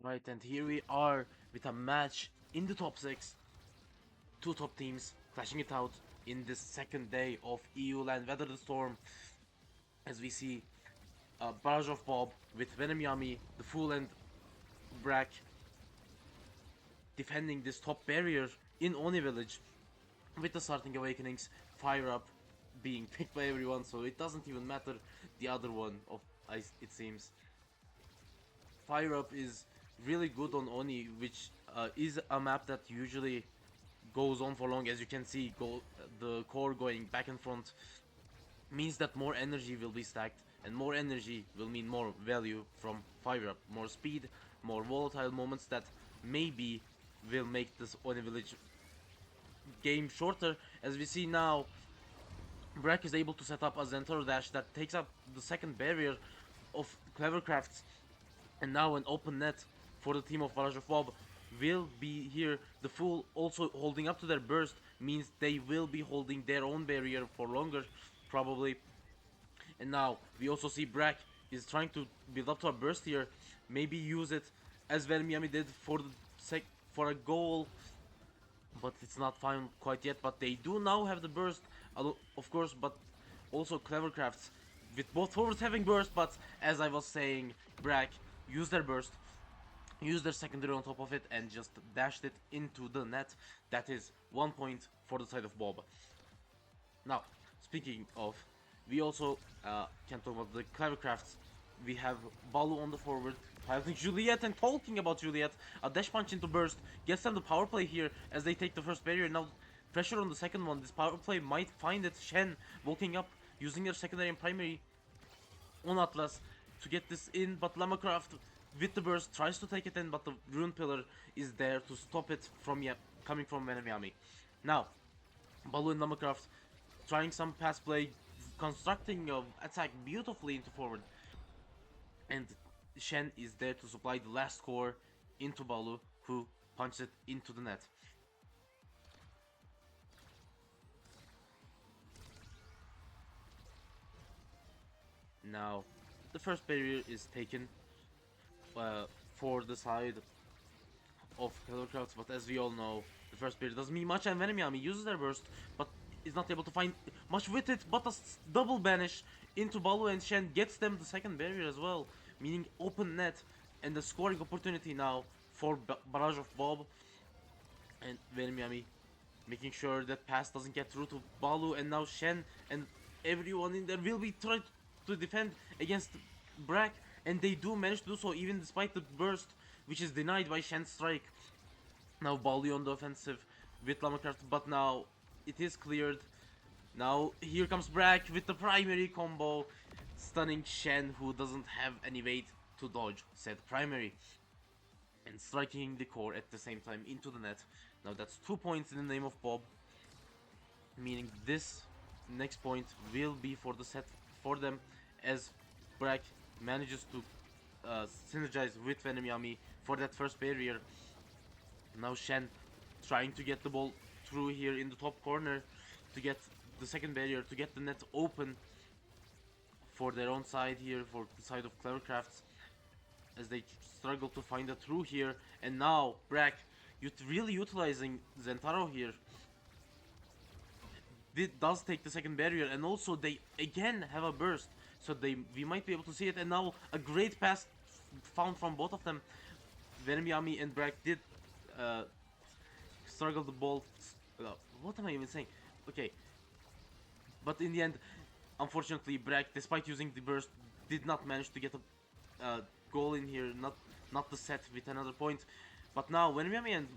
Right, and here we are with a match in the top 6. Two top teams clashing it out in this second day of EU LAN Weather the Storm. As we see Barrage of Bob with Venom Yami, the Fool and Brack defending this top barrier in Oni Village with the starting awakenings, Fire Up being picked by everyone, so it doesn't even matter the other one of it seems. Fire Up is really good on Oni, which is a map that usually goes on for long. As you can see, the core going back and front means that more energy will be stacked, and more energy will mean more value from Fire Up, more speed, more volatile moments that maybe will make this Oni Village game shorter. As we see now, Brack is able to set up a Zentaro dash that takes up the second barrier of Clevercrafts, and now an open net for the team of Barrage of Bob will be here. The Fool also holding up to their burst means they will be holding their own barrier for longer, probably. And now we also see Brack is trying to build up to a burst here, maybe use it as Miami did for for a goal, but it's not found quite yet. But they do now have the burst, of course, but also Clevercrafts with both forwards having burst. But as I was saying, Brack used their burst, used their secondary on top of it, and just dashed it into the net. That is 1 point for the side of Bob. Now, speaking of, we also can talk about the Clevercrafts. We have Balu on the forward, piloting Juliet, and talking about Juliet. A dash punch into burst gets them the power play here as they take the first barrier. Now, pressure on the second one. This power play might find it. Shen walking up, using their secondary and primary on Atlas to get this in, but Lamacraft with the burst tries to take it in, but the Rune Pillar is there to stop it from coming from Venemiami. Now, Balu and Lamacraft trying some pass play, constructing an attack beautifully into forward, and Shen is there to supply the last core into Balu, who punches it into the net. Now, the first barrier is taken for the side of Clevercrafts, but as we all know, the first barrier doesn't mean much, and Venemiami uses their burst, but is not able to find much with it, but a double banish into Balu, and Shen gets them the second barrier as well, meaning open net, and the scoring opportunity now for Barrage of Bob, and Venemiami making sure that pass doesn't get through to Balu, and now Shen and everyone in there will be trying to defend against Brack, and they do manage to do so even despite the burst, which is denied by Shen's strike. Now Balu on the offensive with Lamacraft, but now it is cleared. Now here comes Brack with the primary combo, stunning Shen, who doesn't have any weight to dodge said primary, and striking the core at the same time into the net. Now that's 2 points in the name of Bob, meaning this next point will be for the set for them, as Brack manages to synergize with Venom Yami for that first barrier. Now Shen trying to get the ball through here in the top corner to get the second barrier, to get the net open for their own side here, for the side of Clevercrafts, as they struggle to find a through here. And now Brack really utilizing Zentaro here. It does take the second barrier, and also they again have a burst, so we might be able to see it. And now a great pass found from both of them. Venom Yami and Brack did struggle the ball. What am I even saying? Okay, but in the end, unfortunately, Brack, despite using the burst, did not manage to get a goal in here. Not the set with another point. But now Venom Yami and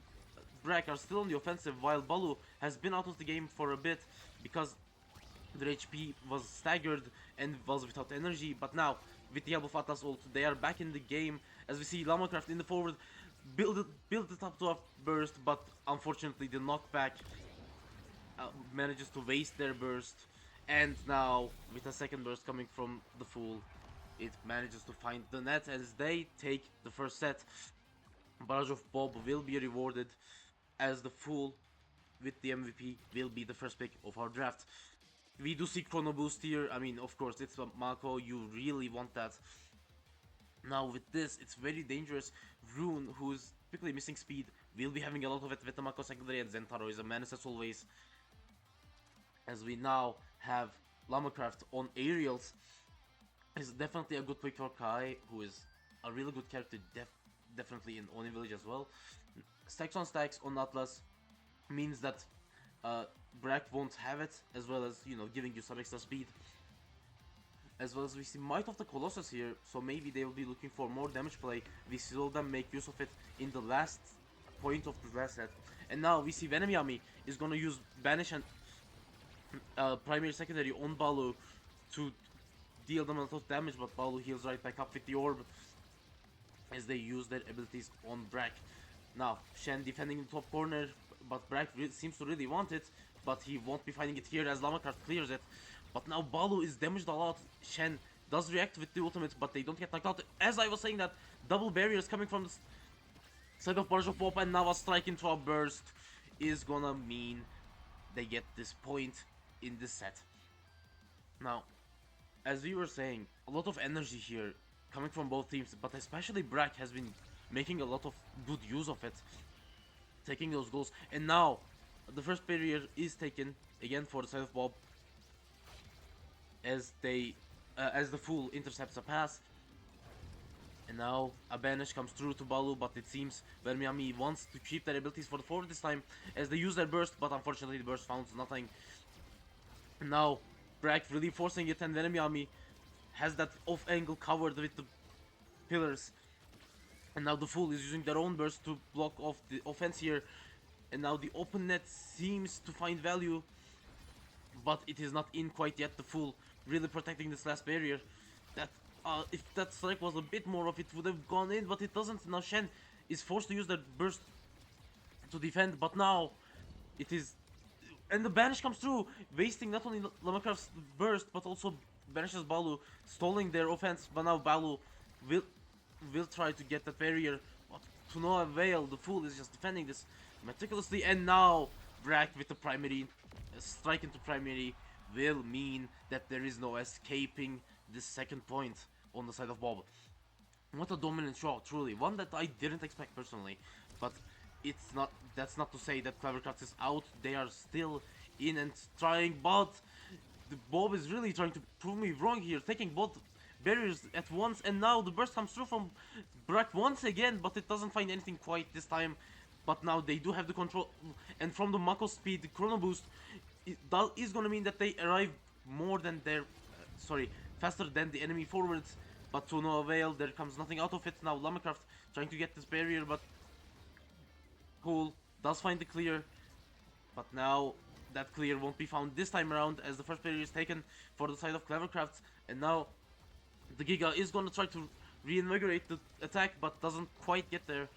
Brack are still on the offensive, while Balu has been out of the game for a bit because their HP was staggered and was without energy. But now, with the help of Atlas ult, they are back in the game, as we see Lamacraft in the forward build it up to a burst, but unfortunately the knockback manages to waste their burst. And now, with a second burst coming from the Fool, it manages to find the net as they take the first set. Barrage of Bob will be rewarded, as the Fool with the MVP will be the first pick of our draft. We do see Chrono Boost here. I mean, of course, it's Mako. You really want that. Now with this, it's very dangerous. Rune, who's typically missing speed, will be having a lot of it with the Mako secondary, and Zentaro is a menace as always. As we now have Lamacraft on aerials, is definitely a good pick for Kai, who is a really good character, definitely in Oni Village as well. Stacks on Atlas means that Brack won't have it, as well as, you know, giving you some extra speed. As well as we see Might of the Colossus here, so maybe they will be looking for more damage play. We saw them make use of it in the last point of the last set. And now we see Venom Yami is gonna use Banish and primary secondary on Balu to deal them a lot of damage, but Balu heals right back up with the orb as they use their abilities on Brack. Now, Shen defending the top corner, but Brack seems to really want it, but he won't be finding it here as Lamacraft clears it. But now Balu is damaged a lot. Shen does react with the ultimate, but they don't get knocked out. As I was saying, that double barriers coming from the side of Barrage of Pop, and now a strike into a burst is gonna mean they get this point in this set. Now, as we were saying, a lot of energy here coming from both teams, but especially Brack has been making a lot of good use of it, taking those goals. And now the first barrier is taken again for the side of Bob, as they as the Fool intercepts a pass. And now a banish comes through to Balu, but it seems Vermiami wants to keep their abilities for the forward this time as they use their burst, but unfortunately the burst found nothing. And now Brack really forcing it, and Vermiami has that off angle covered with the pillars. And now the Fool is using their own burst to block off the offense here. And now the open net seems to find value, but it is not in quite yet. The Fool really protecting this last barrier. That if that strike was a bit more of it would have gone in, but it doesn't. Now Shen is forced to use that burst to defend, but now it is, and the banish comes through, wasting not only Lamacraft's burst but also banishes Balu, stalling their offense. But now Balu will try to get that barrier, but to no avail. The Fool is just defending this meticulously, and now Brack with the primary strike into primary will mean that there is no escaping this second point on the side of Bob. What a dominant show, truly. One that I didn't expect personally, but it's not. That's not to say that Clevercrafts is out. They are still in and trying, but the Bob is really trying to prove me wrong here, taking both barriers at once, and now the burst comes through from Brack once again, but it doesn't find anything quite this time. But now they do have the control, and from the Mako speed, the chrono boost is gonna mean that they arrive more than their, faster than the enemy forwards, but to no avail. There comes nothing out of it. Now Lamacraft trying to get this barrier, but Cool does find the clear, but now that clear won't be found this time around as the first barrier is taken for the side of Clevercrafts. And now the Giga is gonna try to reinvigorate the attack, but doesn't quite get there.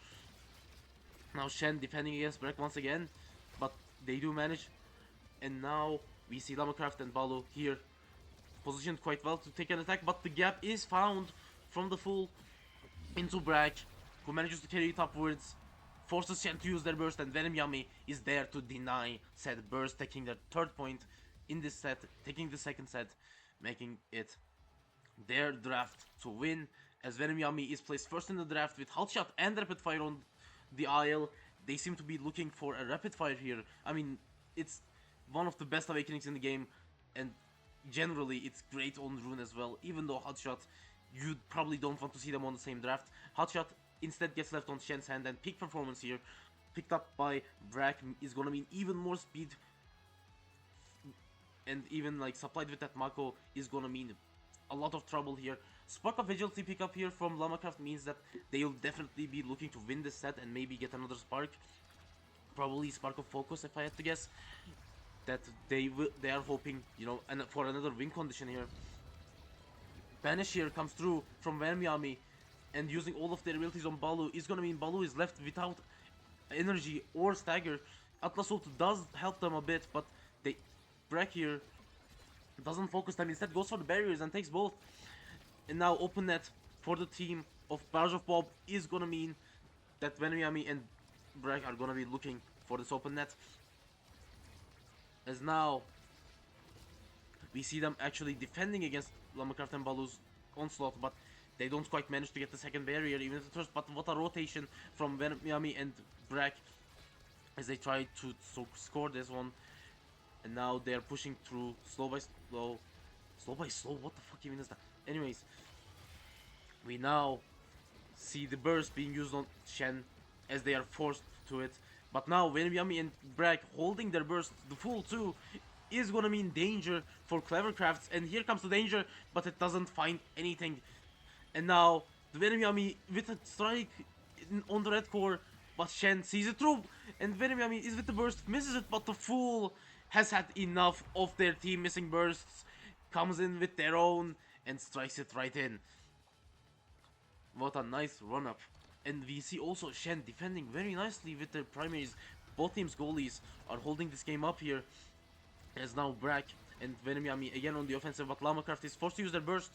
Now Shen defending against Brack once again, but they do manage. And now we see Lamacraft and Balu here positioned quite well to take an attack, but the gap is found from the Fool into Brack, who manages to carry it upwards, forces Shen to use their burst, and Venom Yami is there to deny said burst, taking their third point in this set, taking the second set, making it their draft to win, as Venom Yami is placed first in the draft with Halt Shot and Rapid Fire on the aisle. They seem to be looking for a Rapid Fire here. I mean, it's one of the best awakenings in the game, and generally it's great on Rune as well, even though Halt Shot, you probably don't want to see them on the same draft. Halt Shot instead gets left on Shen's hand, and peak performance here, picked up by Brack, is gonna mean even more speed, and even like supplied with that Mako is gonna mean a lot of trouble here. Spark of Vigility pickup here from Lamacraft means that they'll definitely be looking to win this set and maybe get another Spark. Probably Spark of Focus if I had to guess. That they are hoping, you know, and for another win condition here. Banish here comes through from Vermiami, and using all of their abilities on Balu is gonna mean Balu is left without energy or stagger. Atlas Ult does help them a bit, but Brack here doesn't focus them, instead goes for the barriers and takes both. And now open net for the team of Barrage of Bob is gonna mean that Vermiami and Brack are gonna be looking for this open net. As now we see them actually defending against Lamacraft and Balu's onslaught, but They don't quite manage to get the second barrier, even at first, but what a rotation from Miami and Brack as they try to score this one. And now they're pushing through slow by slow. Slow by slow? What the fuck even is that? Anyways, we now see the burst being used on Shen as they are forced to it. But now Miami and Brack holding their burst, the full too, is gonna mean danger for Clevercrafts. And here comes the danger, but it doesn't find anything. And now the Miami with a strike on the red core, but Shen sees it through. And Miami is with the burst, misses it, but the Fool has had enough of their team missing bursts, comes in with their own and strikes it right in. What a nice run up. And we see also Shen defending very nicely with their primaries. Both teams' goalies are holding this game up here. As now Brack and Miami again on the offensive, but Lamacraft is forced to use their burst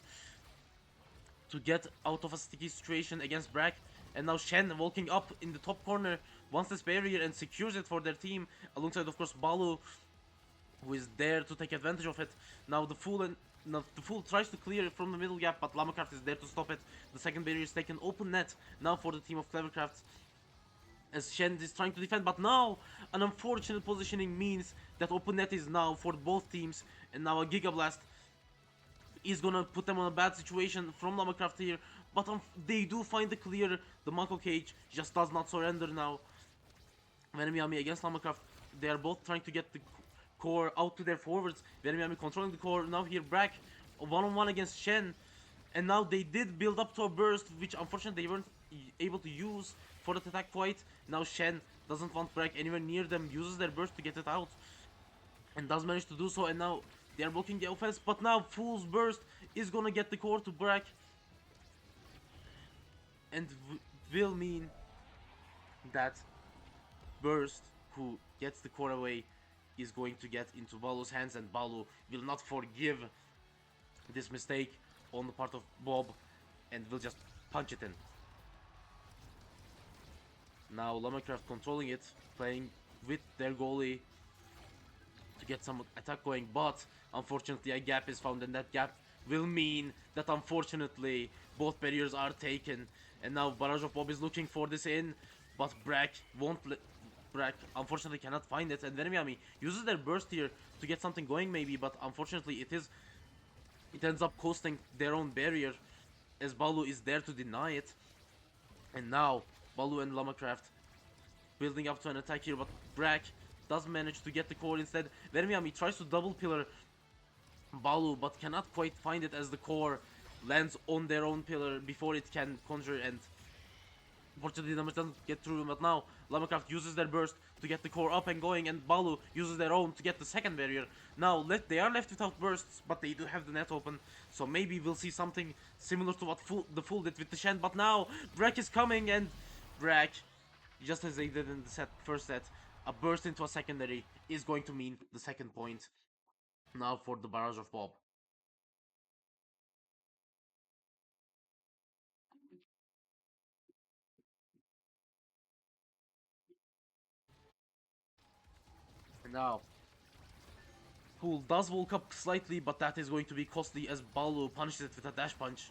to get out of a sticky situation against Brack. And now Shen walking up in the top corner, wants this barrier and secures it for their team, alongside of course Balu, who is there to take advantage of it. Now the Fool tries to clear it from the middle gap, but Lamacraft is there to stop it. The second barrier is taken, open net now for the team of Clevercraft, as Shen is trying to defend, but now an unfortunate positioning means that open net is now for both teams, and now a Giga Blast is gonna put them on a bad situation from Lamacraft here, but they do find the clear. The Mako Cage just does not surrender now. Miami against Lamacraft, they are both trying to get the core out to their forwards. Miami controlling the core. Now here Brack one-on-one against Shen, and now they did build up to a burst, which unfortunately they weren't able to use for that attack quite. Now Shen doesn't want Brack anywhere near them, uses their burst to get it out, and does manage to do so, and now they are blocking the offense, but now Fool's burst is gonna get the core to Brack, and will mean that Burst, who gets the core away, is going to get into Balu's hands, and Balu will not forgive this mistake on the part of Bob, and will just punch it in. Now Lamacraft controlling it, playing with their goalie to get some attack going, but unfortunately a gap is found, and that gap will mean that unfortunately both barriers are taken. And now Barrage of Bob is looking for this in, but Brack won't let. Brack unfortunately cannot find it, and Miami uses their burst here to get something going maybe, but unfortunately it ends up costing their own barrier, as Balu is there to deny it. And now Balu and Lamacraft building up to an attack here, but Brack does manage to get the core instead. Miami tries to double pillar Balu, but cannot quite find it, as the core lands on their own pillar before it can conjure, and unfortunately the damage doesn't get through. But now Lamacraft uses their burst to get the core up and going, and Balu uses their own to get the second barrier. Now they are left without bursts, but they do have the net open, so maybe we'll see something similar to what the Fool did with the Shen. But now Brack is coming, and Brack, just as they did in the first set, a burst into a secondary is going to mean the second point now for the Barrage of Bob. And now Fool does walk up slightly, but that is going to be costly, as Balu punishes it with a dash punch.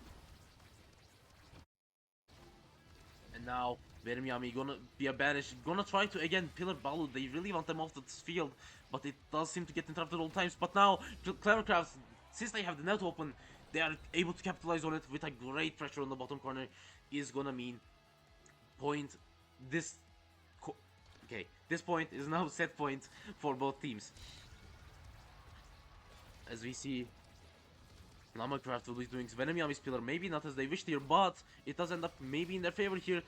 And now Miami gonna be a banish, gonna try to again pillar Balu. They really want them off this field, but it does seem to get interrupted all times. But now Clevercrafts, since they have the net open, they are able to capitalize on it with a great pressure on the bottom corner. Is gonna mean point. This point is now set point for both teams, as we see Lamacraft will be doing Miami's pillar, maybe not as they wished here, but it does end up maybe in their favor here.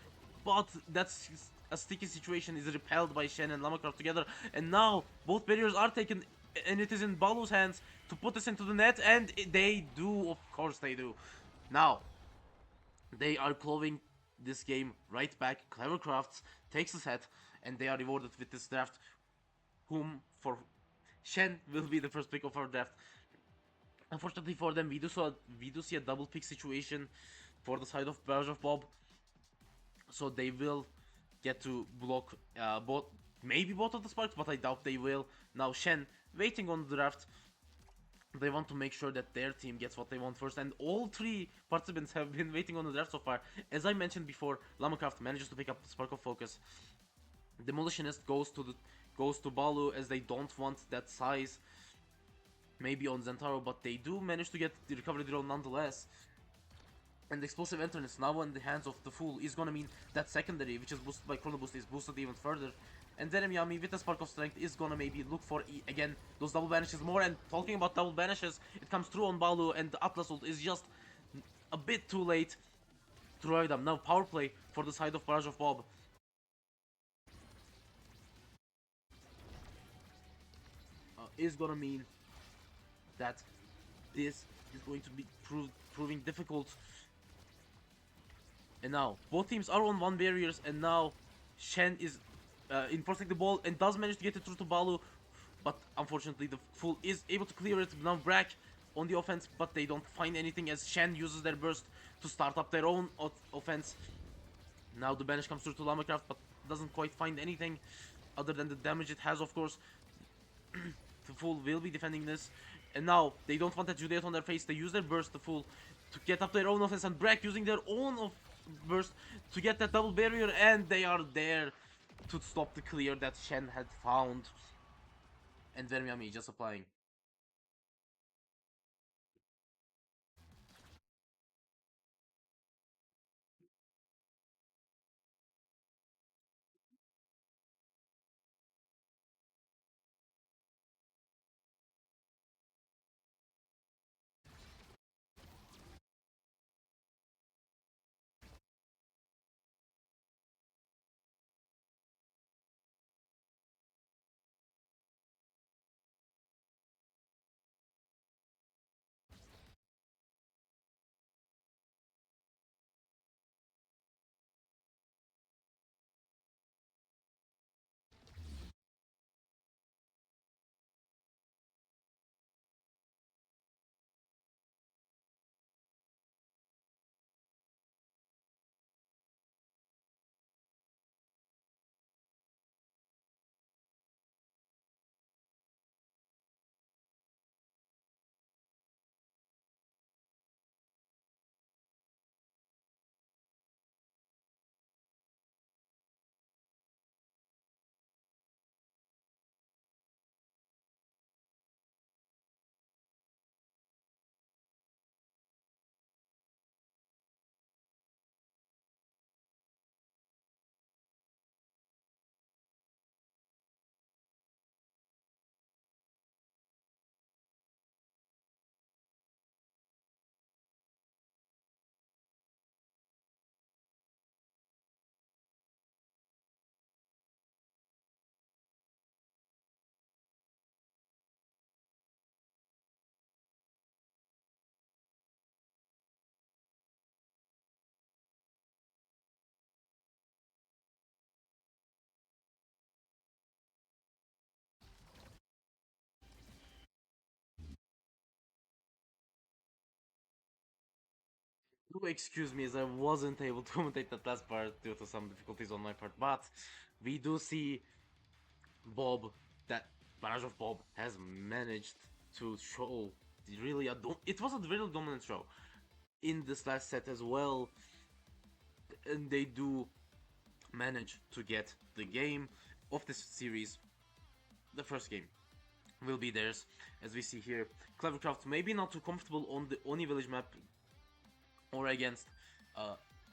But that's a sticky situation, is repelled by Shen and Lamacraft together, and now both barriers are taken, and it is in Balu's hands to put this into the net, and they do, of course they do. Now they are clawing this game right back. Clevercrafts takes the set, and they are rewarded with this draft, whom for Shen will be the first pick of our draft. Unfortunately for them, we do see a double pick situation for the side of Barrage of Bob, so they will get to block maybe both of the sparks, but I doubt they will. Now Shen waiting on the draft, They want to make sure that their team gets what they want first, and all three participants have been waiting on the draft so far. As I mentioned before, Lamacraft manages to pick up Spark of Focus. Demolitionist goes to Balu, as they don't want that size maybe on Zentaro, but they do manage to get the recovery drone nonetheless. And Explosive Entrance now in the hands of the Fool is gonna mean that secondary, which is boosted by Chrono Boost, is boosted even further. And then Yami with the Spark of Strength is gonna maybe look for, again, those double banishes more. And talking about double banishes, it comes through on Balu, and the Atlas ult is just a bit too late to revive them. Now power play for the side of Barrage of Bob. Is gonna mean that this is going to be proving difficult. And now both teams are on one barriers, and now Shen is enforcing the ball and does manage to get it through to Balu, but unfortunately the Fool is able to clear it. Now Brack on the offense, but they don't find anything as Shen uses their burst to start up their own offense. Now the banish comes through to Lamacraft, but doesn't quite find anything other than the damage it has, of course. The Fool will be defending this. And now they don't want that Juliet on their face. They use their burst, the Fool, to get up their own offense, and Brack using their own burst to get that double barrier, and they are there to stop the clear that Shen had found. And Vermiami just applying. Do excuse me as I wasn't able to commentate that last part due to some difficulties on my part, but we do see Bob, that Barrage of Bob has managed to show really it was a really dominant show in this last set as well, and they do manage to get the game of this series. The first game will be theirs, as we see here. Clevercraft maybe not too comfortable on the Oni Village map or against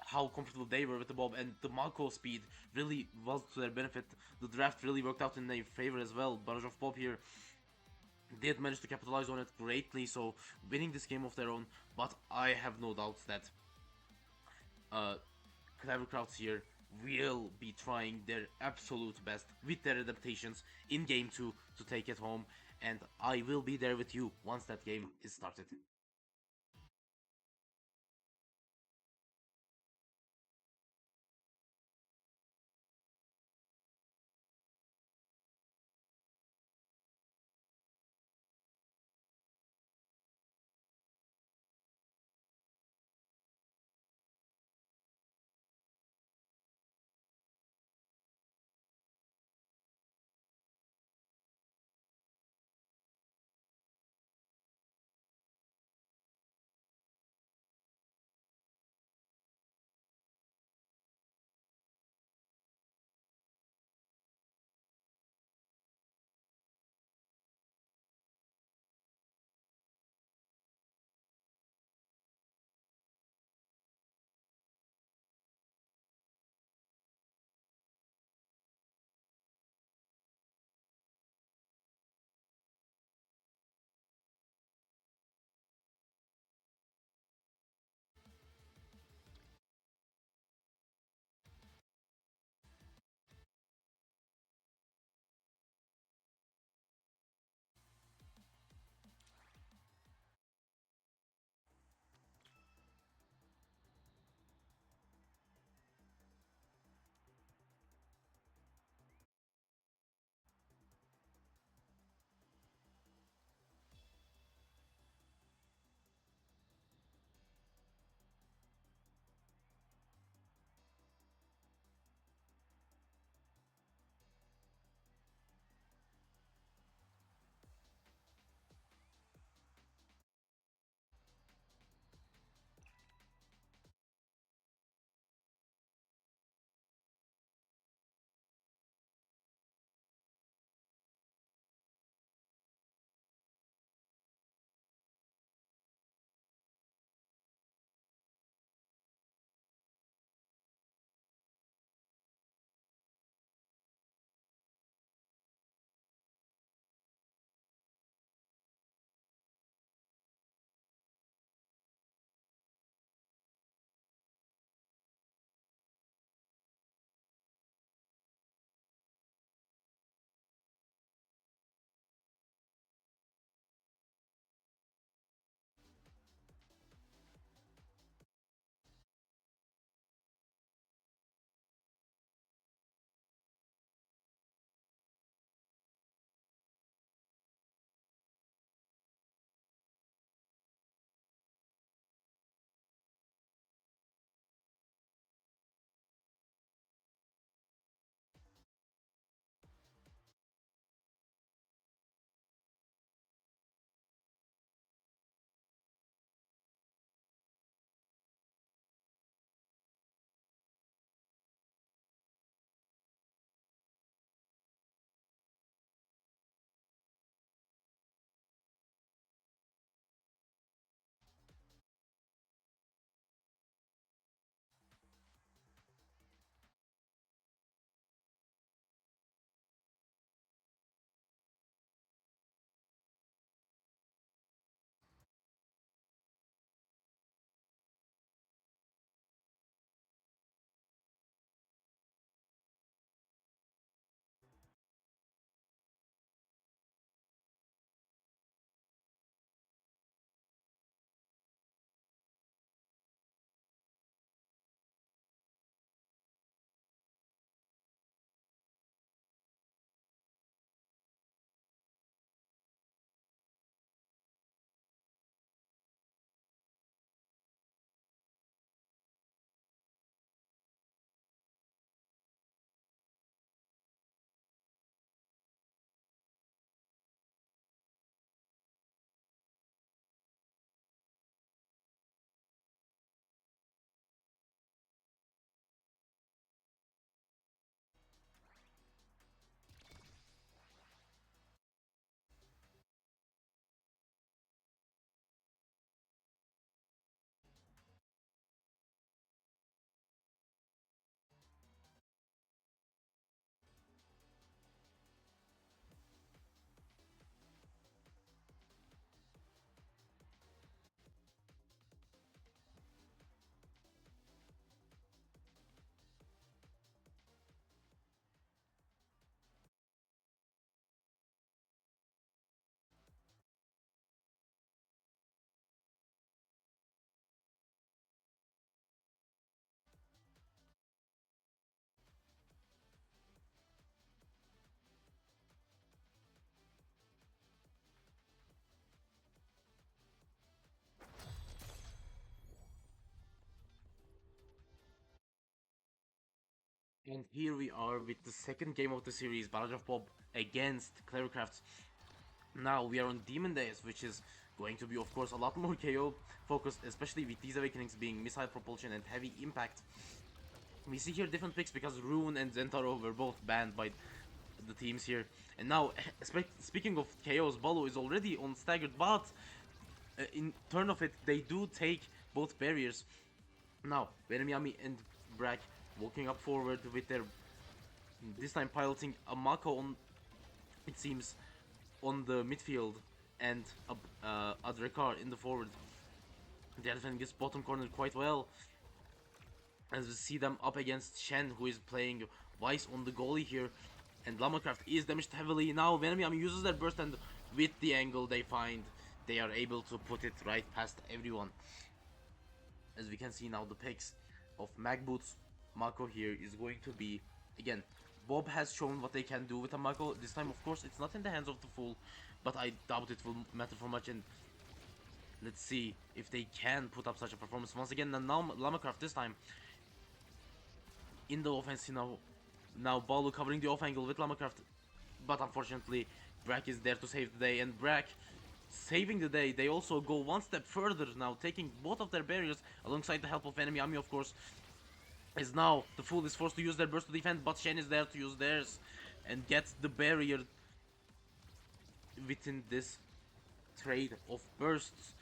how comfortable they were with the Bob, and the Mako speed really was to their benefit. The draft really worked out in their favor as well. Barrage of Bob here did manage to capitalize on it greatly, so winning this game of their own. But I have no doubts that Clevercrafts here will be trying their absolute best with their adaptations in game 2 to take it home, and I will be there with you once that game is started. And here we are with the second game of the series, Barrage of Bob against Clevercraft. Now we are on Demon Days, which is going to be, of course, a lot more KO focused, especially with these awakenings being missile propulsion and heavy impact. We see here different picks because Rune and Zentaro were both banned by the teams here. And now, speaking of KOs, Balu is already on staggered, but in turn of it, they do take both barriers. Now, Venomyami and Brack walking up forward with their, this time piloting a Mako on, it seems, on the midfield, and a Drekar in the forward. They are defending this bottom corner quite well, as we see them up against Shen, who is playing Weiss on the goalie here, and Lamacraft is damaged heavily. Now Venomyami uses their burst, and with the angle they find, they are able to put it right past everyone. As we can see now, the picks of Magboots, Mako here is going to be, again, Bob has shown what they can do with a Mako. This time, of course, it's not in the hands of the Fool, but I doubt it will matter for much, and let's see if they can put up such a performance once again. And now Lamacraft this time in the offense, now Balu covering the off angle with Lamacraft, but unfortunately Brack is there to save the day, and Brack saving the day. They also go one step further now, taking both of their barriers alongside the help of Venomyami, of course, as now the Fool is forced to use their burst to defend, but Shen is there to use theirs and get the barrier within this trade of bursts.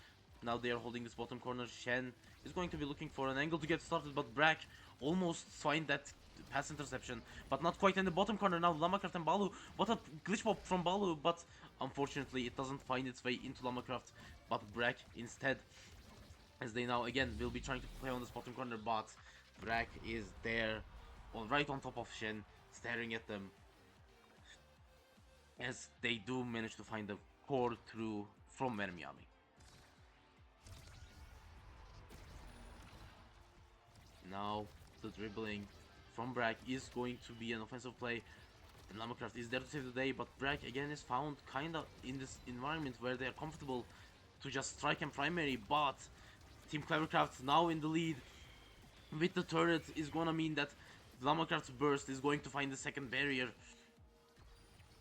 Now they are holding this bottom corner. Shen is going to be looking for an angle to get started, but Brack almost find that pass interception, but not quite in the bottom corner. Now Lamacraft and Balu, what a glitch pop from Balu, but unfortunately it doesn't find its way into Lamacraft, but Brack instead, as they now again will be trying to play on this bottom corner, but Brack is there, right on top of Shen, staring at them, as they do manage to find the core through from Venomyami. Now the dribbling from Brack is going to be an offensive play, and Lamacraft is there to save the day, but Brack again is found kinda in this environment where they are comfortable to just strike and primary, but Team Clevercraft now in the lead with the turret is gonna mean that Lamacraft's burst is going to find the second barrier,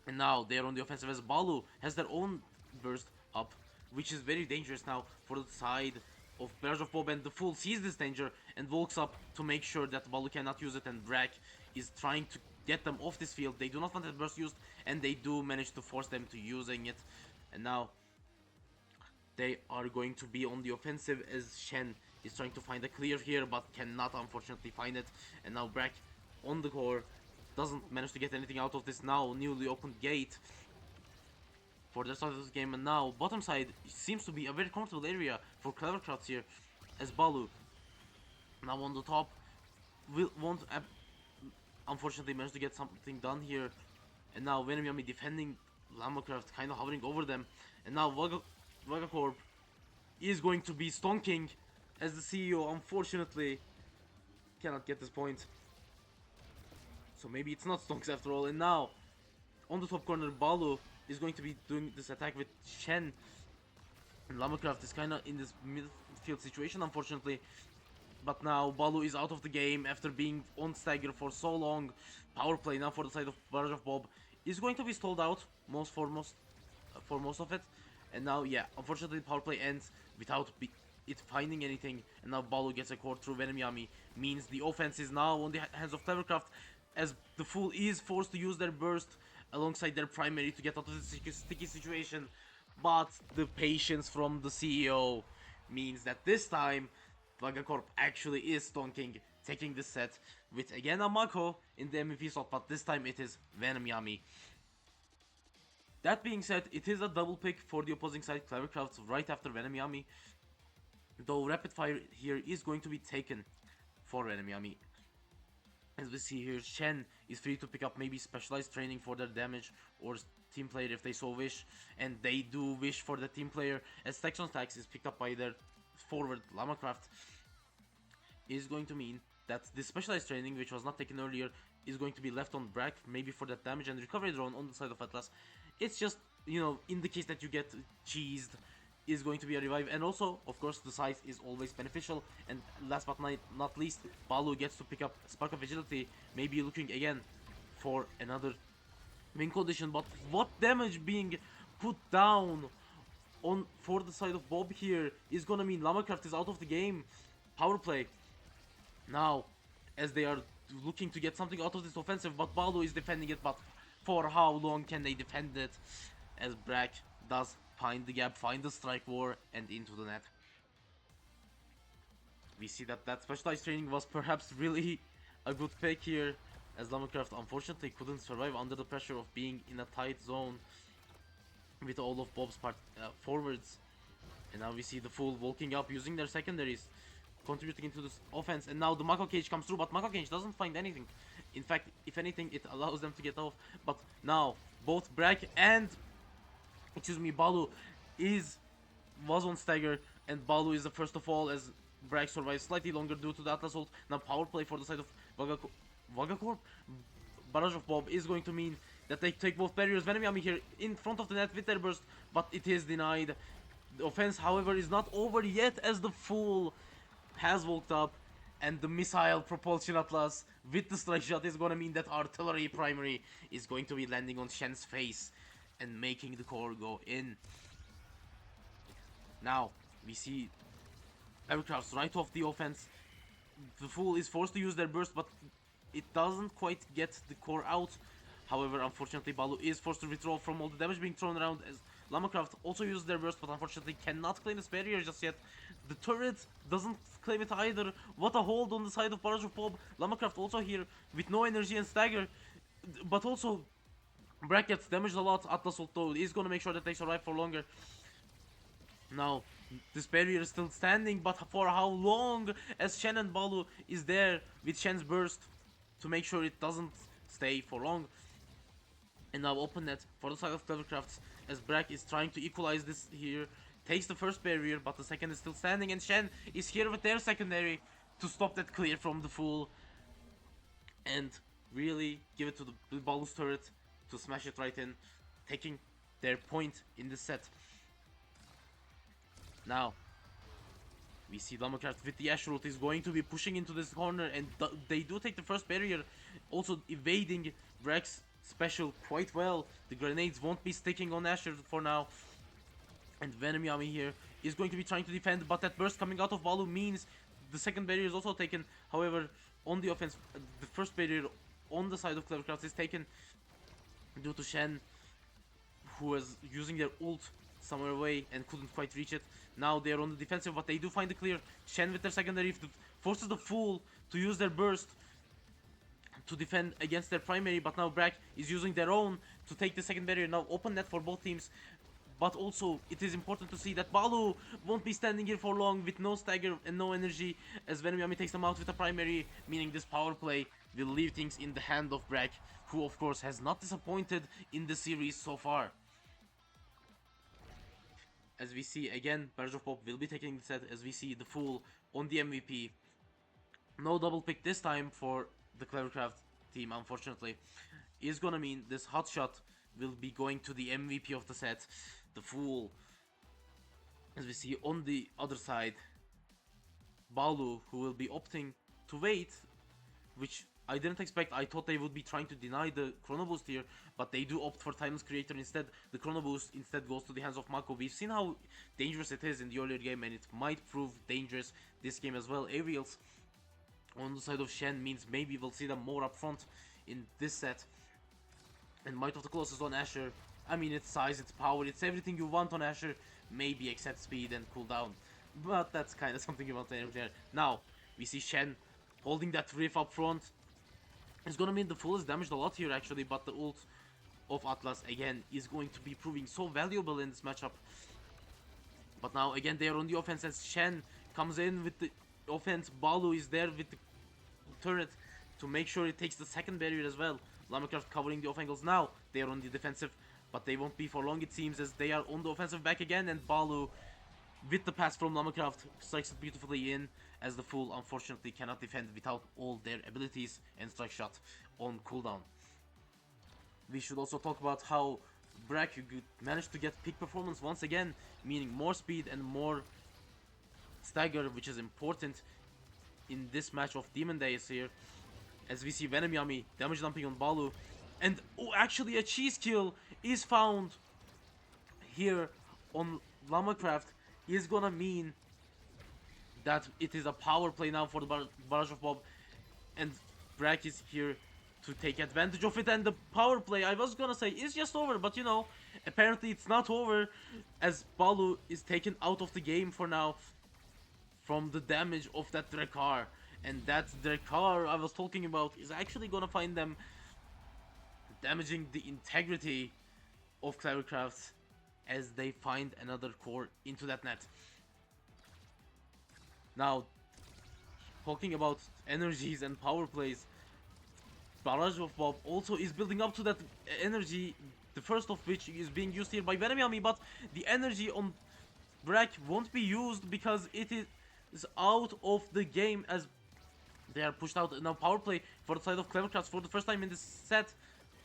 and now they are on the offensive as Balu has their own burst up, which is very dangerous now for the side of Barrage of Bob, and the Fool sees this danger and walks up to make sure that Balu cannot use it, and Brack is trying to get them off this field. They do not want that burst used, and they do manage to force them to using it, and now they are going to be on the offensive as Shen is trying to find a clear here, but cannot unfortunately find it, and now Brack on the core doesn't manage to get anything out of this now newly opened gate for the start of this game. And now bottom side seems to be a very comfortable area for Clevercraft here, as Balu now on the top won't unfortunately manage to get something done here, and now Venomyami defending Lamacraft, kind of hovering over them, and now Vagacorp is going to be stonking, as the CEO unfortunately cannot get this point, so maybe it's not stonks after all. And now on the top corner Balu is going to be doing this attack with Shen, and Lamacraft is kind of in this midfield situation unfortunately, but now Balu is out of the game after being on stagger for so long. Power play now for the side of Barrage of Bob is going to be stalled out for most of it, and now yeah, unfortunately power play ends without it finding anything, and now Balu gets a core through Venomyami, means the offense is now on the hands of Clevercraft, as the Fool is forced to use their burst alongside their primary to get out of this sticky situation, but the patience from the CEO means that this time Vagacorp actually is stonking, taking the set with again a Mako in the MVP slot, but this time it is Venomyami. That being said, it is a double pick for the opposing side, Clevercraft right after Venomyami, though rapid fire here is going to be taken for Venomyami. As we see here, Shen is free to pick up maybe specialized training for their damage or team player if they so wish, and they do wish for the team player, as Stacks on Stacks is picked up by their forward Lamacraft, is going to mean that the specialized training, which was not taken earlier, is going to be left on Brack, maybe for that damage and recovery drone on the side of Atlas. It's just, in the case that you get cheesed, is going to be a revive, and also, of course, the scythe is always beneficial. And last but not least, Balu gets to pick up Spark of Agility, maybe looking again for another win condition. But what damage being put down on for the side of Bob here is gonna mean Lamacraft is out of the game. Power play now, as they are looking to get something out of this offensive, but Balu is defending it. But for how long can they defend it? As Brack does find the gap, find the strike war, and into the net. We see that specialized training was perhaps really a good pick here, as Lamacraft unfortunately couldn't survive under the pressure of being in a tight zone with all of Bob's forwards. And now we see the Fool walking up, using their secondaries, contributing into this offense. And now the Mako Cage comes through, but Mako Cage doesn't find anything. In fact, if anything, it allows them to get off. But now, both Brack and, Balu was on stagger, and Balu is the first of all, as Brack survives slightly longer due to the Atlas ult. Now power play for the side of Vagacorp. Barrage of Bob is going to mean that they take both barriers. Venom Yami here in front of the net with their burst, but it is denied. The offense, however, is not over yet, as the Fool has walked up, and the missile propulsion Atlas with the strike shot is going to mean that artillery primary is going to be landing on Shen's face and making the core go in. Now we see aircrafts right off the offense. The Fool is forced to use their burst, but it doesn't quite get the core out. However, unfortunately, Balu is forced to withdraw from all the damage being thrown around, as Lamacraft also uses their burst, but unfortunately cannot claim this barrier just yet. The turret doesn't claim it either. What a hold on the side of Barrage of Bob. Lamacraft also here with no energy and stagger, but also Brack gets damaged a lot. Atlas though is going to make sure that they survive for longer. Now, this barrier is still standing, but for how long? As Shen and Balu is there with Shen's burst to make sure it doesn't stay for long. And now open net for the side of Clevercrafts, as Brack is trying to equalize this here. Takes the first barrier, but the second is still standing, and Shen is here with their secondary to stop that clear from the Fool. And really give it to the Balu's turret to smash it right in, taking their point in the set. Now, we see Lamacraft with the Ash Root is going to be pushing into this corner, and they do take the first barrier, also evading Brack's special quite well. The grenades won't be sticking on Asher for now. And Venom Yami here is going to be trying to defend, but that burst coming out of Balu means the second barrier is also taken. However, on the offense, the first barrier on the side of Clevercraft is taken due to Shen, who was using their ult somewhere away and couldn't quite reach it. Now they are on the defensive, but they do find the clear. Shen with their secondary forces the Fool to use their burst to defend against their primary, but now Brack is using their own to take the second barrier. Now open net for both teams, but also it is important to see that Balu won't be standing here for long with no stagger and no energy, as Venom Yami takes them out with a primary, meaning this power play will leave things in the hand of Brack, who of course has not disappointed in the series so far. As we see again, Barrage of Pop will be taking the set, as we see the Fool on the MVP. No double pick this time for the Clevercraft team, unfortunately. Is gonna mean this hot shot will be going to the MVP of the set, the Fool. As we see on the other side, Balu, who will be opting to wait, which I didn't expect. I thought they would be trying to deny the Chrono Boost here, but they do opt for Timeless Creator instead. The Chrono Boost instead goes to the hands of Mako. We've seen how dangerous it is in the earlier game, and it might prove dangerous this game as well. Aerials on the side of Shen means maybe we'll see them more up front in this set. And Might of the Colossus on Asher, I mean, it's size, it's power, it's everything you want on Asher, maybe except speed and cooldown. But that's kind of something you want to there. Now, we see Shen holding that Riff up front. It's gonna mean the Fool is damaged a lot here actually, but the ult of Atlas again is going to be proving so valuable in this matchup. But now again they are on the offense, as Shen comes in with the offense. Balu is there with the turret to make sure it takes the second barrier as well. Lamacraft covering the off angles. Now they are on the defensive, but they won't be for long it seems, as they are on the offensive back again, and Balu with the pass from Lamacraft strikes it beautifully in, as the Fool unfortunately cannot defend without all their abilities and strike shot on cooldown. We should also talk about how Brack, you managed to get peak performance once again, meaning more speed and more stagger, which is important in this match of Demon Days here. As we see Venom Yami damage dumping on Balu. And oh, actually a cheese kill is found here on Lamacraft. Is gonna mean that it is a power play now for the Barrage of Bob. And Brack is here to take advantage of it. And the power play, I was gonna say, is just over. But you know, apparently it's not over, as Balu is taken out of the game for now from the damage of that Drekar. And that Drekar I was talking about is actually gonna find them damaging the integrity of Clevercraft as they find another core into that net. Now, talking about energies and power plays, Barrage of Bob also is building up to that energy, the first of which is being used here by Venom Yami, but the energy on Brack won't be used because it is out of the game as they are pushed out. Now power play for the side of Clevercraft for the first time in this set,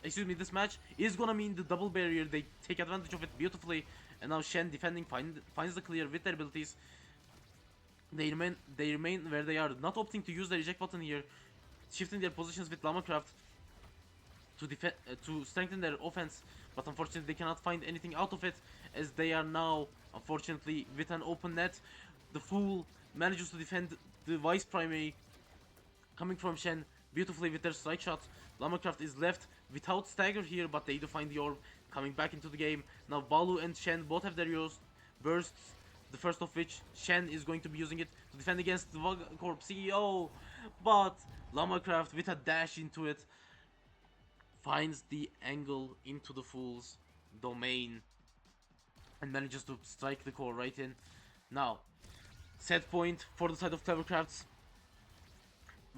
excuse me, this match, is gonna mean the double barrier. They take advantage of it beautifully, and now Shen defending finds the clear with their abilities. They remain where they are, not opting to use the reject button here, shifting their positions with Lamacraft to strengthen their offense, but unfortunately they cannot find anything out of it as they are now, unfortunately, with an open net. The Fool manages to defend the Vice Primary coming from Shen beautifully with their strike shot. Lamacraft is left without stagger here, but they do find the orb coming back into the game. Now Balu and Shen both have their bursts, the first of which Shen is going to be using it to defend against the Corp CEO, but Lamacraft with a dash into it finds the angle into the Fool's domain and manages to strike the core right in. Now, set point for the side of Clevercrafts,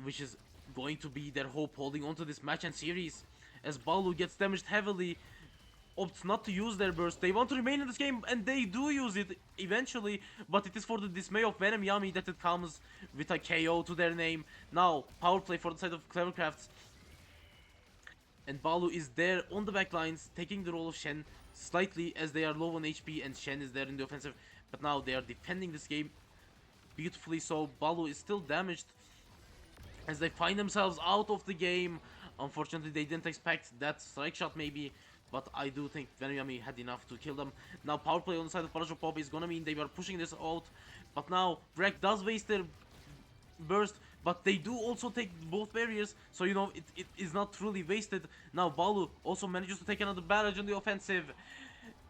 which is going to be their hope holding on to this match and series, as Balu gets damaged heavily, opts not to use their burst. They want to remain in this game, and they do use it eventually, but it is for the dismay of Venom Yami that it comes with a KO to their name. Now, power play for the side of Clevercrafts, and Balu is there on the back lines, taking the role of Shen slightly as they are low on HP, and Shen is there in the offensive, but now they are defending this game beautifully. So Balu is still damaged as they find themselves out of the game. Unfortunately, they didn't expect that strike shot maybe, but I do think Venom Yami had enough to kill them. Now power play on the side of Barrage of Pop is gonna mean they were pushing this out, but now Brack does waste their burst, but they do also take both barriers, so you know it is not truly wasted. Now Balu also manages to take another barrage on the offensive,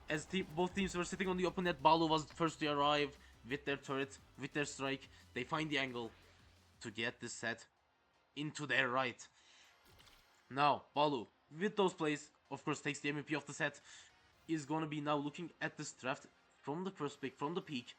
as both teams were sitting on the open net. Balu was the first to arrive with their turret, with their strike. They find the angle to get this set into their right. Now Balu, with those plays, of course takes the MVP of the set, is gonna be now looking at this draft from the first pick, from the peak.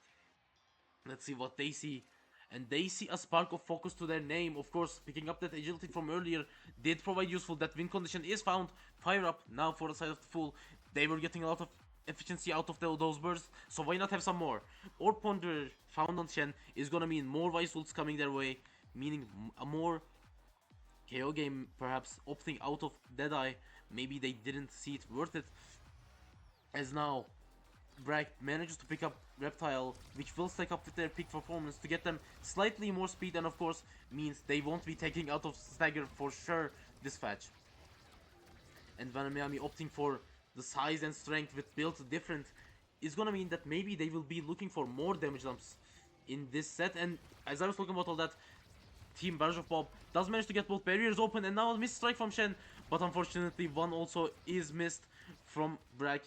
Let's see what they see. And they see a spark of focus to their name. Of course, picking up that agility from earlier did provide useful. That win condition is found. Fire up now for the side of the Fool. They were getting a lot of efficiency out of those bursts, so why not have some more? Orb Ponder found on Shen is gonna mean more Vice Ults coming their way, meaning a more KO game, perhaps opting out of Deadeye. Maybe they didn't see it worth it, as now Brack manages to pick up Reptile, which will stack up with their peak performance to get them slightly more speed, and of course means they won't be taking out of stagger for sure this fetch. And Venom Yami opting for the size and strength with builds different is gonna mean that maybe they will be looking for more damage dumps in this set. And as I was talking about all that, Team Barrage of Bob does manage to get both barriers open, and now a missed strike from Shen, but unfortunately one also is missed from Brack.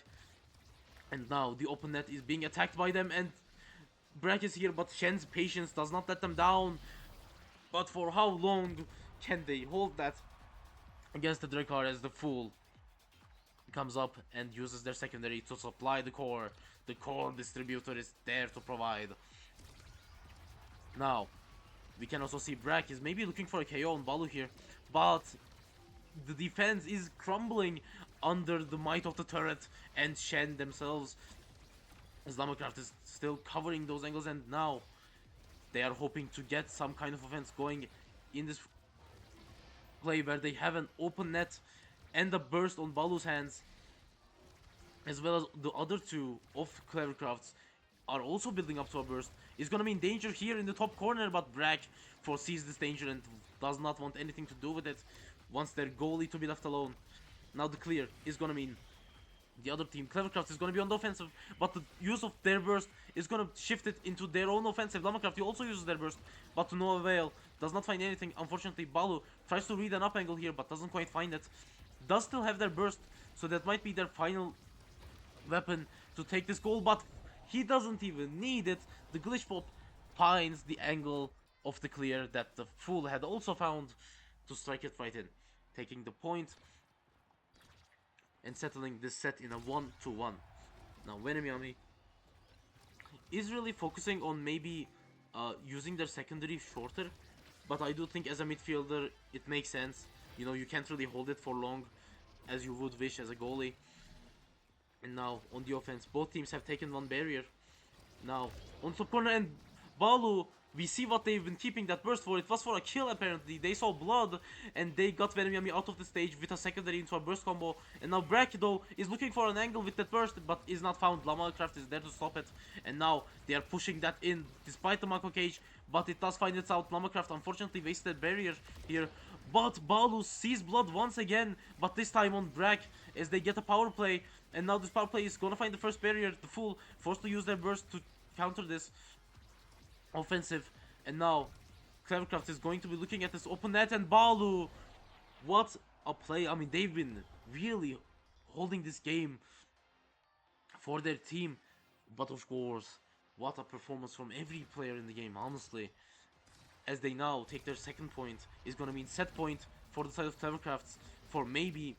And now the open net is being attacked by them, and Brack is here, but Shen's patience does not let them down. But for how long can they hold that against the Drekar, as the Fool comes up and uses their secondary to supply the core. The core distributor is there to provide. Now, we can also see Brack is maybe looking for a KO on Balu here, but the defense is crumbling under the might of the turret and Shen themselves, as Lamacraft is still covering those angles, and now they are hoping to get some kind of offense going in this play where they have an open net and a burst on Balu's hands. as well as the other two of Clevercrafts are also building up to a burst, is gonna be in danger here in the top corner, but Brack foresees this danger and does not want anything to do with it, wants their goalie to be left alone. Now the clear is gonna mean the other team, Clevercraft, is gonna be on the offensive, but the use of their burst is gonna shift it into their own offensive. Lamacraft also uses their burst, but to no avail, does not find anything. Unfortunately, Balu tries to read an up angle here, but doesn't quite find it. Does still have their burst, so that might be their final weapon to take this goal, but he doesn't even need it. The glitch pop finds the angle of the clear that the fool had also found to strike it right in, taking the point and settling this set in a 1-1. Now Venomyami is really focusing on maybe using their secondary shorter, but I do think as a midfielder it makes sense. You know, you can't really hold it for long as you would wish as a goalie. And now on the offense, both teams have taken one barrier. Now on top corner, and Balu, we see what they've been keeping that burst for. It was for a kill apparently. They saw blood and they got Venomyami out of the stage with a secondary into a burst combo. And now Brack though is looking for an angle with that burst, but is not found. Lamacraft is there to stop it. And now they are pushing that in despite the Mako cage, but it does find its out. Lamacraft unfortunately wasted barrier here. But Balu sees blood once again, but this time on Brack as they get a power play. And now this power play is gonna find the first barrier. The Fool forced to use their burst to counter this offensive. And now Clevercraft is going to be looking at this open net, and Balu, what a play. I mean, they've been really holding this game for their team, but of course, what a performance from every player in the game, honestly. As they now take their second point, is gonna mean set point for the side of Clevercrafts for maybe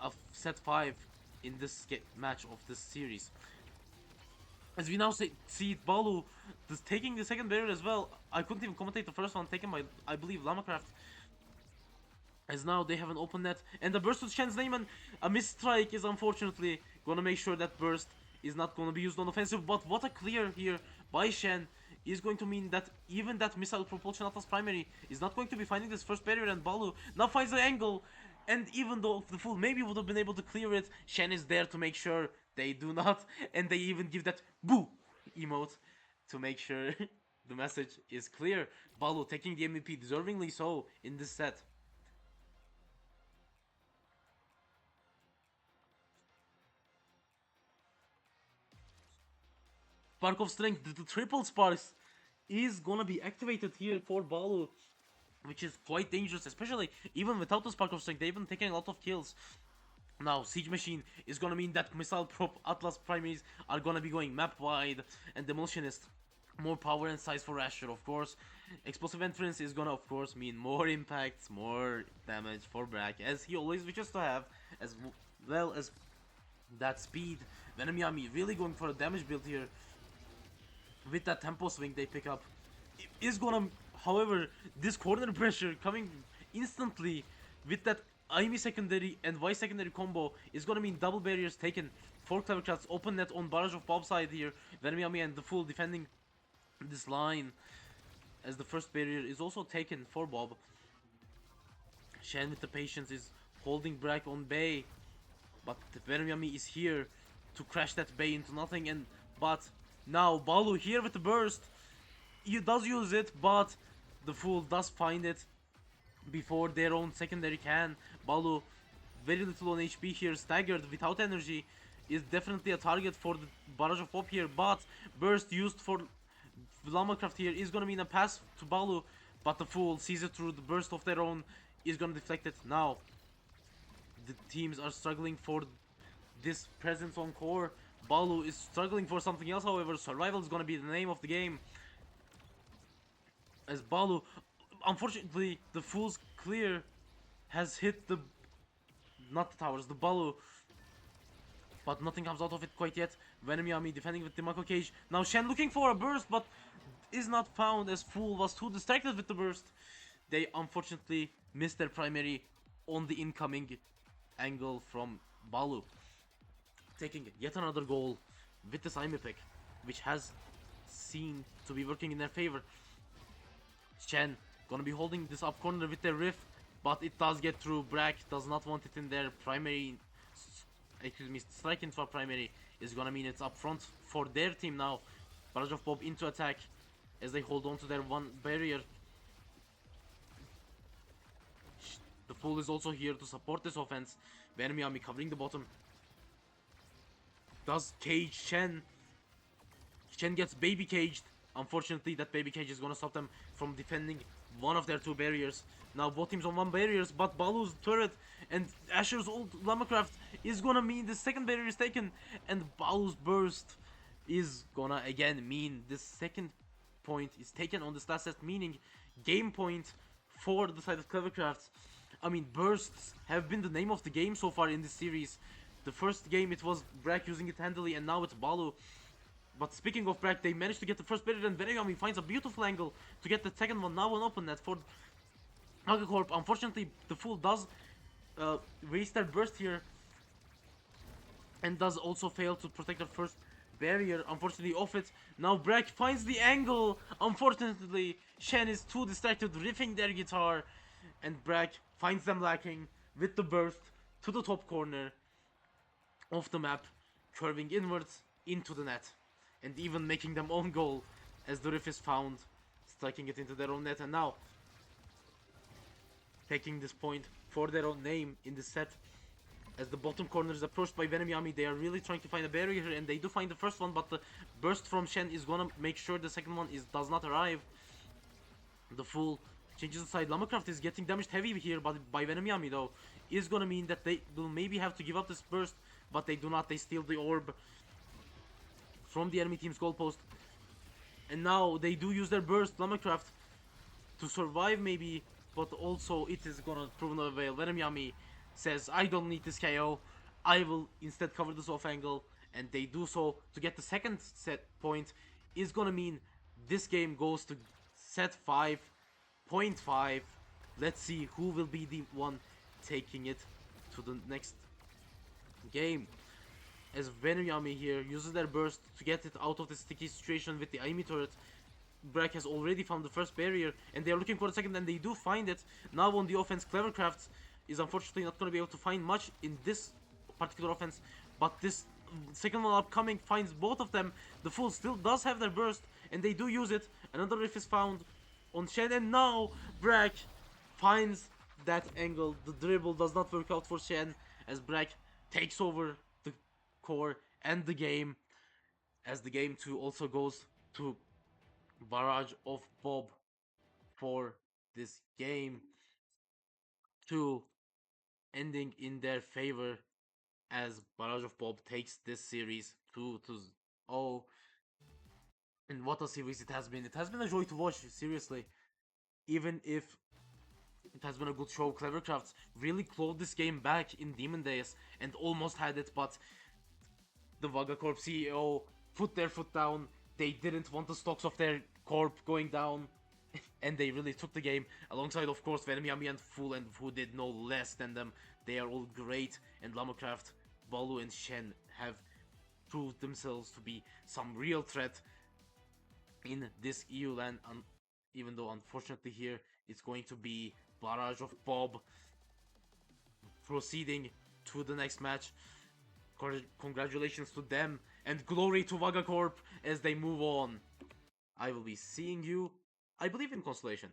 a set 5 in this match of this series. As we now see Balu taking the second barrier as well. I couldn't even commentate the first one taken by, I believe, Lamacraft. As now they have an open net, and the burst with Shen's name, and a misstrike is unfortunately gonna make sure that burst is not gonna be used on offensive. But what a clear here by Shen is going to mean that even that missile propulsion Atlas primary is not going to be finding this first barrier, and Balu now finds the angle. And even though the Fool maybe would have been able to clear it, Shen is there to make sure they do not. And they even give that boo emote to make sure the message is clear. Balu taking the MVP, deservingly so, in this set. Spark of Strength, the triple sparks is gonna be activated here for Balu, which is quite dangerous, especially even without the Spark of Strength. They've been taking a lot of kills. Now Siege Machine is gonna mean that Missile Prop Atlas primaries are gonna be going map wide, and Demolitionist, more power and size for Asher, of course. Explosive Entrance is gonna, of course, mean more impacts, more damage for Brack, as he always wishes to have, as well as that speed. Venomyami really going for a damage build here with that tempo swing they pick up. It is gonna, however, this corner pressure coming instantly with that Aimi secondary and Y secondary combo is gonna mean double barriers taken for Clevercraft's open net on Barrage of Bob's side here. Venomyami and the Fool defending this line, as the first barrier is also taken for Bob. Shen with the patience is holding Brack on bay, but Venomyami is here to crash that bay into nothing. And but now Balu here with the burst, he does use it, but the Fool does find it before their own secondary can. Balu very little on HP here, staggered without energy, is definitely a target for the Barrage of Pop here, but burst used for Lamacraft here is gonna mean a pass to Balu, but the Fool sees it through the burst of their own, is gonna deflect it. Now the teams are struggling for this presence on core. Balu is struggling for something else, however. Survival is gonna be the name of the game, as Balu, unfortunately, the Fool's clear has hit the, not the towers, the Balu, but nothing comes out of it quite yet. Venomyami defending with the Mako cage. Now Shen looking for a burst, but is not found, as Fool was too distracted with the burst. They unfortunately missed their primary on the incoming angle from Balu, taking yet another goal with this Aime pick, which has seemed to be working in their favor. Shen gonna be holding this up corner with their rift, but it does get through. Brack does not want it in their primary excuse me, strike into a primary is gonna mean it's up front for their team now. Barrage of Bob into attack as they hold on to their one barrier. The Fool is also here to support this offense. Venom covering the bottom. Does cage Shen. Shen gets baby caged. Unfortunately, that baby cage is gonna stop them from defending one of their two barriers. Now both teams on one barriers, but Balu's turret and Asher's ult Lamacraft is gonna mean the second barrier is taken, and Balu's burst is gonna again mean the second point is taken on this last set, meaning game point for the side of Clevercraft. I mean, bursts have been the name of the game so far in this series. The first game it was Brack using it handily, and now it's Balu. But speaking of Brack, they managed to get the first barrier, and Venom finds a beautiful angle to get the second one. Now an open net for Agacorp. Unfortunately, the Fool does waste their burst here, and does also fail to protect their first barrier. Unfortunately, off it. Now Brack finds the angle. Unfortunately, Shen is too distracted riffing their guitar, and Brack finds them lacking with the burst to the top corner of the map, curving inwards into the net, and even making them own goal as the riff is found, striking it into their own net, and now taking this point for their own name in the set. As the bottom corner is approached by Venom, they are really trying to find a barrier here, and they do find the first one, but the burst from Shen is gonna make sure the second one does not arrive. The Fool changes the side. Lamacraft is getting damaged heavy here by Venom though. Is gonna mean that they will maybe have to give up this burst, but they do not. They steal the orb from the enemy team's goalpost. And now they do use their burst, Lamacraft, to survive maybe, but also it is gonna prove no avail. Venom says, I don't need this KO, I will instead cover this off angle, and they do so to get the second set point. Is gonna mean this game goes to set 5.5. Let's see who will be the one taking it to the next game. As Venom here uses their burst to get it out of the sticky situation with the Aimi turret. Brack has already found the first barrier, and they are looking for the second, and they do find it. Now on the offense, Clevercraft is unfortunately not going to be able to find much in this particular offense, but this second one upcoming finds both of them. The Fool still does have their burst, and they do use it. Another riff is found on Shen, and now Brack finds that angle. The dribble does not work out for Shen, as Brack takes over the core and the game, as the game 2 also goes to Barrage of Bob for this game 2, ending in their favor, as Barrage of Bob takes this series 2-0. And what a series it has been. It has been a joy to watch, seriously. Even if it has been a good show, Clevercraft really clawed this game back in Demon Days and almost had it, but the Vagacorp CEO put their foot down. They didn't want the stocks of their corp going down, and they really took the game, alongside of course Venom and Fool, and who did no less than them. They are all great, and Lamacraft, Balu and Shen have proved themselves to be some real threat in this EU LAN, even though unfortunately here it's going to be Barrage of Bob proceeding to the next match. Congratulations to them, and glory to Vagacorp as they move on. I will be seeing you, I believe, in Constellation.